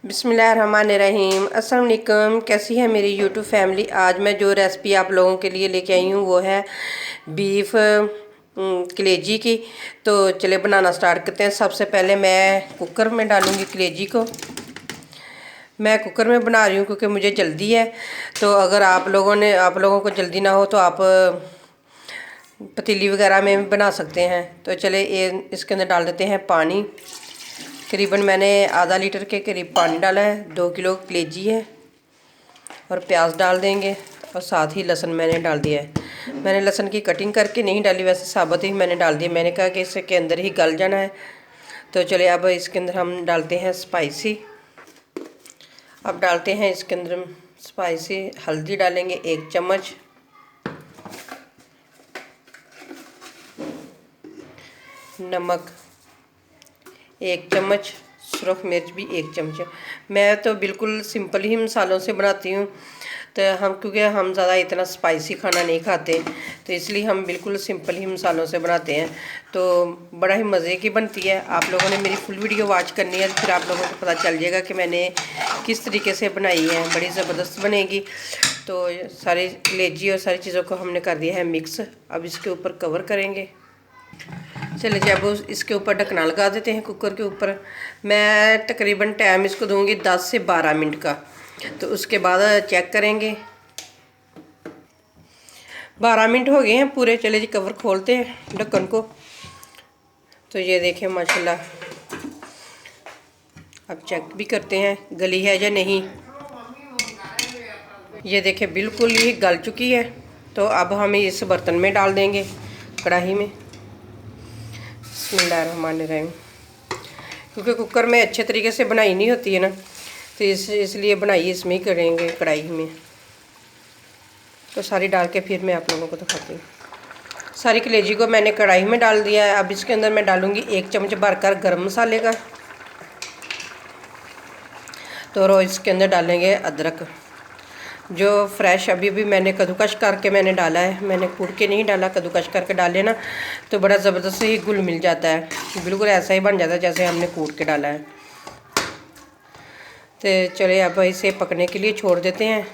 बिस्मिल्लाहिर्रहमानिर्रहीम। अस्सलाम वालेकुम। कैसी है मेरी यूट्यूब फैमिली। आज मैं जो रेसिपी आप लोगों के लिए लेके आई हूँ वो है बीफ कलेजी की। तो चले बनाना स्टार्ट करते हैं। सबसे पहले मैं कुकर में डालूँगी कलेजी को। मैं कुकर में बना रही हूँ क्योंकि मुझे जल्दी है। तो अगर आप लोगों को जल्दी ना हो तो आप पतीली वगैरह में भी बना सकते हैं। तो चले ये इसके अंदर डाल देते हैं पानी। करीबन मैंने आधा लीटर के करीब पानी डाला है। 2 किलो कलेजी है। और प्याज डाल देंगे और साथ ही लहसुन मैंने डाल दिया है। मैंने लहसुन की कटिंग करके नहीं डाली, वैसे साबुत ही मैंने डाल दिया। मैंने कहा कि इसके अंदर ही गल जाना है। तो चलिए अब इसके अंदर हम डालते हैं स्पाइसी। अब डालते हैं इसके अंदर स्पाइसी हल्दी डालेंगे 1 चम्मच, नमक 1 चम्मच, सुरख मिर्च भी 1 चम्मच। मैं तो बिल्कुल सिंपल ही मसालों से बनाती हूँ। तो क्योंकि हम ज़्यादा इतना स्पाइसी खाना नहीं खाते, तो इसलिए हम बिल्कुल सिंपल ही मसालों से बनाते हैं। तो बड़ा ही मज़े की बनती है। आप लोगों ने मेरी फुल वीडियो वॉच करनी है, फिर आप लोगों को पता चल जाएगा कि मैंने किस तरीके से बनाई है। बड़ी ज़बरदस्त बनेगी। तो सारी कलेजी और सारी चीज़ों को हमने कर दिया है मिक्स। अब इसके ऊपर कवर करेंगे। चलिए जब इसके ऊपर ढकना लगा देते हैं कुकर के ऊपर। मैं तकरीबन टाइम इसको दूंगी 10 से 12 मिनट का। तो उसके बाद चेक करेंगे। 12 मिनट हो गए हैं पूरे। चले जी कवर खोलते हैं ढक्कन को। तो ये देखें माशाल्लाह। अब चेक भी करते हैं गली है या नहीं। ये देखें बिल्कुल ही गल चुकी है। तो अब हम इस बर्तन में डाल देंगे, कढ़ाई में। बिस्मिल्लाहिर्रहमानिर्रहीम। क्योंकि कुकर में अच्छे तरीके से बनाई नहीं होती है ना, तो इसलिए बनाई इसमें ही करेंगे, कढ़ाई में। तो सारी डाल के फिर मैं आप लोगों को दिखाती हूँ। सारी कलेजी को मैंने कढ़ाई में डाल दिया है। अब इसके अंदर मैं डालूँगी 1 चम्मच भरकर गरम मसाले का। तो और इसके अंदर डालेंगे अदरक, जो फ्रेश अभी मैंने कद्दूकश करके मैंने डाला है। मैंने कूट के नहीं डाला, कद्दूकश करके डाले ना तो बड़ा ज़बरदस्त ही घुल मिल जाता है। बिल्कुल ऐसा ही बन जाता है जैसे हमने कूट के डाला है। तो चलिए अब इसे पकने के लिए छोड़ देते हैं।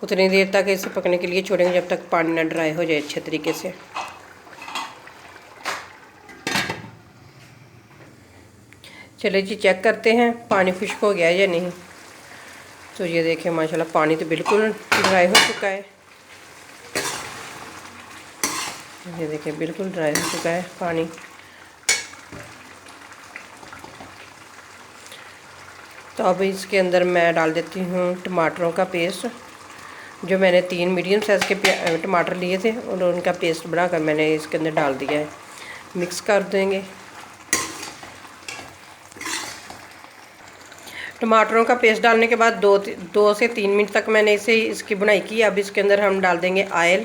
उतनी देर तक इसे पकने के लिए छोड़ेंगे जब तक पानी ना ड्राई हो जाए अच्छे तरीके से। चलिए जी चेक करते हैं पानी खुश्क हो गया है या नहीं। तो ये देखें माशाल्लाह पानी तो बिल्कुल ड्राई हो चुका है। ये देखें बिल्कुल ड्राई हो चुका है पानी। तो अब इसके अंदर मैं डाल देती हूँ टमाटरों का पेस्ट। जो मैंने 3 मीडियम साइज़ के टमाटर लिए थे और उनका पेस्ट बनाकर मैंने इसके अंदर डाल दिया है। मिक्स कर देंगे। टमाटरों का पेस्ट डालने के बाद 2 से 3 मिनट तक मैंने इसकी बुनाई की। अब इसके अंदर हम डाल देंगे ऑयल।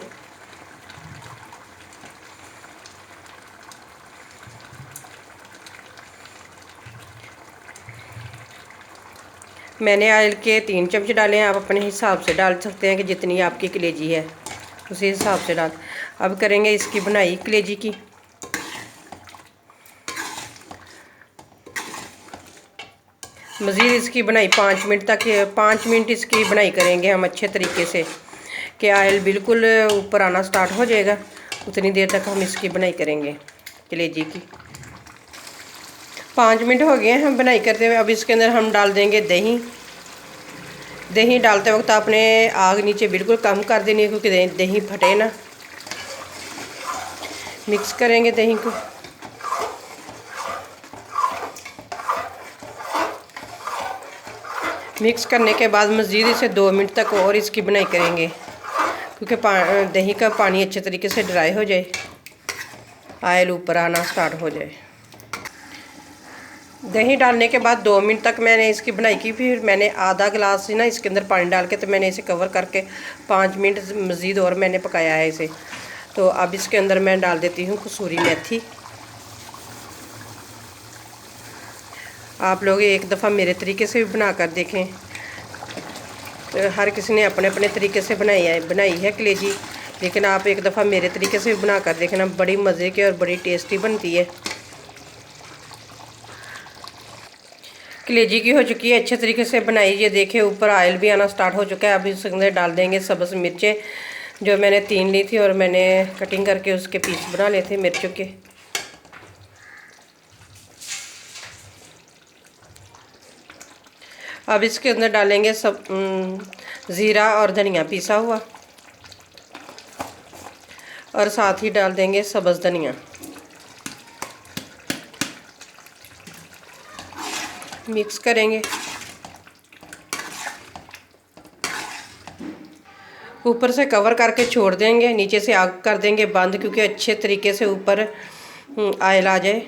मैंने ऑयल के 3 चम्मच डाले हैं। आप अपने हिसाब से डाल सकते हैं कि जितनी आपकी कलेजी है उसी हिसाब से डाल। अब करेंगे इसकी बुनाई कलेजी की। मज़ीद इसकी बनाई 5 मिनट तक, 5 मिनट इसकी बनाई करेंगे हम अच्छे तरीके से कि ऑयल बिल्कुल ऊपर आना स्टार्ट हो जाएगा। उतनी देर तक हम इसकी बनाई करेंगे कलेजी की। 5 मिनट हो गए हैं हम बनाई करते हुए। अब इसके अंदर हम डाल देंगे दही। दही डालते वक्त आपने आग नीचे बिल्कुल कम कर देनी है क्योंकि दही फटे ना। मिक्स करेंगे दही को। मिक्स करने के बाद मज़ीद इसे 2 मिनट तक और इसकी बनाई करेंगे क्योंकि दही का पानी अच्छे तरीके से ड्राई हो जाए, ऑयल ऊपर आना स्टार्ट हो जाए। दही डालने के बाद 2 मिनट तक मैंने इसकी बनाई की। फिर मैंने आधा गिलास ना इसके अंदर पानी डाल के तो मैंने इसे कवर करके 5 मिनट मज़ीद और मैंने पकाया है इसे। तो अब इसके अंदर मैं डाल देती हूँ कसूरी मेथी। आप लोग एक दफ़ा मेरे तरीके से भी बना कर देखें। तो हर किसी ने अपने अपने तरीके से बनाई है कलेजी, लेकिन आप एक दफ़ा मेरे तरीके से भी बना कर देखना। बड़ी मज़े की और बड़ी टेस्टी बनती है। कलेजी की हो चुकी है, अच्छे तरीके से बनाई। ये देखिए ऊपर ऑयल भी आना स्टार्ट हो चुका है। अब इसके अंदर डाल देंगे सब्ज़ मिर्चें जो मैंने 3 ली थी और मैंने कटिंग करके उसके पीस बना लिए थे मिर्चों के। अब इसके अंदर डालेंगे सब ज़ीरा और धनिया पिसा हुआ, और साथ ही डाल देंगे सब्ज़ धनिया। मिक्स करेंगे। ऊपर से कवर करके छोड़ देंगे, नीचे से आग कर देंगे बंद, क्योंकि अच्छे तरीके से ऊपर ऑयल आ जाए।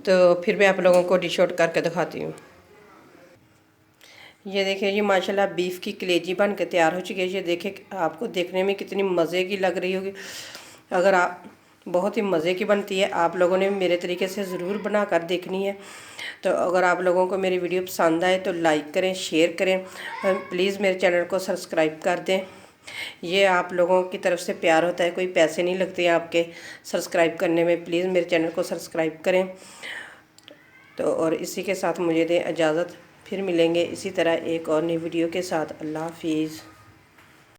तो फिर मैं आप लोगों को डिश आउट करके दिखाती हूँ। ये देखिए जी माशाल्लाह बीफ की कलेजी बन के तैयार हो चुकी है। ये देखिए आपको देखने में कितनी मज़े की लग रही होगी। अगर आप बहुत ही मज़े की बनती है, आप लोगों ने मेरे तरीके से ज़रूर बना कर देखनी है। तो अगर आप लोगों को मेरी वीडियो पसंद आए तो लाइक करें, शेयर करें, प्लीज़ मेरे चैनल को सब्सक्राइब कर दें। ये आप लोगों की तरफ से प्यार होता है, कोई पैसे नहीं लगते हैं आपके सब्सक्राइब करने में। प्लीज़ मेरे चैनल को सब्सक्राइब करें। तो और इसी के साथ मुझे दें इजाज़त, फिर मिलेंगे इसी तरह एक और नई वीडियो के साथ। अल्लाह हाफिज़।